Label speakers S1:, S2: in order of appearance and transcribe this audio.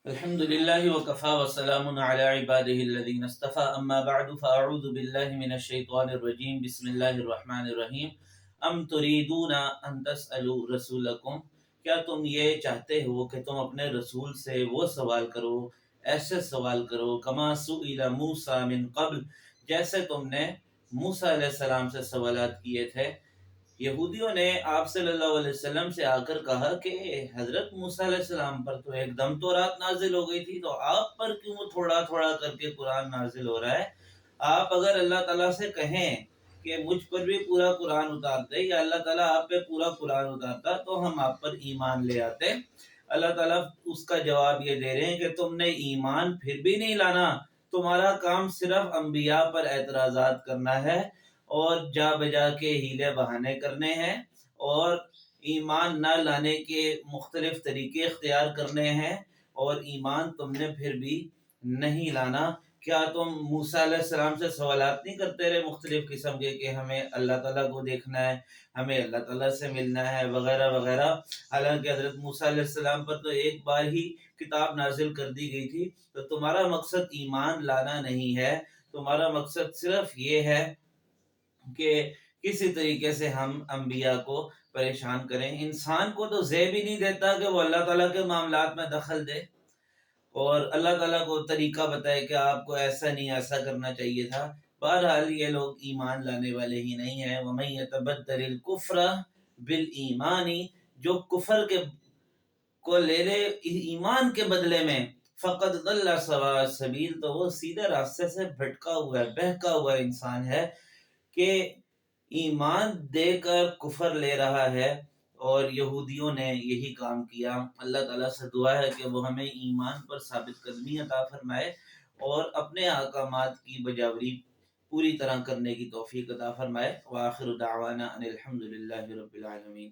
S1: الحمد لله وكفى وسلام على عباده الذين اصطفى اما بعد فاعوذ بالله من الشيطان الرجيم بسم الله الرحمن الرحیم ام تريدون ان تسألوا رسولكم، کیا تم یہ چاہتے ہو کہ تم اپنے رسول سے وہ سوال کرو، ایسے سوال کرو کما سئل موسیٰ من قبل، جیسے تم نے موسیٰ علیہ السلام سے سوالات کیے تھے۔ یہودیوں نے آپ صلی اللہ علیہ وسلم سے آ کر کہا کہ حضرت موسیٰ علیہ السلام پر تو ایک دم تو رات نازل ہو گئی تھی، تو آپ پر کیوں تھوڑا تھوڑا کر کے قرآن نازل ہو رہا ہے؟ آپ اگر اللہ تعالیٰ سے کہیں کہ مجھ پر بھی پورا قرآن اتارتے یا اللہ تعالیٰ آپ پہ پورا قرآن اتارتا تو ہم آپ پر ایمان لے آتے۔ اللہ تعالیٰ اس کا جواب یہ دے رہے ہیں کہ تم نے ایمان پھر بھی نہیں لانا، تمہارا کام صرف انبیاء پر اعتراضات کرنا ہے اور جا بجا کے ہیلے بہانے کرنے ہیں اور ایمان نہ لانے کے مختلف طریقے اختیار کرنے ہیں، اور ایمان تم نے پھر بھی نہیں لانا۔ کیا تم موسیٰ علیہ السلام سے سوالات نہیں کرتے رہے مختلف قسم کے کہ ہمیں اللہ تعالیٰ کو دیکھنا ہے، ہمیں اللہ تعالیٰ سے ملنا ہے وغیرہ وغیرہ؟ حالانکہ حضرت موسیٰ علیہ السلام پر تو ایک بار ہی کتاب نازل کر دی گئی تھی۔ تو تمہارا مقصد ایمان لانا نہیں ہے، تمہارا مقصد صرف یہ ہے کہ کسی طریقے سے ہم انبیاء کو پریشان کریں۔ انسان کو تو زیب ہی نہیں دیتا کہ وہ اللہ تعالیٰ کے معاملات میں دخل دے اور اللہ تعالیٰ کو طریقہ بتائے کہ آپ کو ایسا نہیں ایسا کرنا چاہیے تھا۔ بہرحال یہ لوگ ایمان لانے والے ہی نہیں ہیں۔ وَمَن يَتَبَدَّلِ الْكُفْرَ بِالْإِيمَانِ، جو کفر کو لے لے ایمان کے بدلے میں، فقد ضل سواء السبیل، تو وہ سیدھے راستے سے بھٹکا ہوا ہے، بہکا ہوا انسان ہے کہ ایمان دے کر کفر لے رہا ہے۔ اور یہودیوں نے یہی کام کیا۔ اللہ تعالیٰ سے دعا ہے کہ وہ ہمیں ایمان پر ثابت قدمی عطا فرمائے اور اپنے احکامات کی بجاوری پوری طرح کرنے کی توفیق عطا فرمائے۔ وآخر دعوانا ان الحمد للہ رب العالمین۔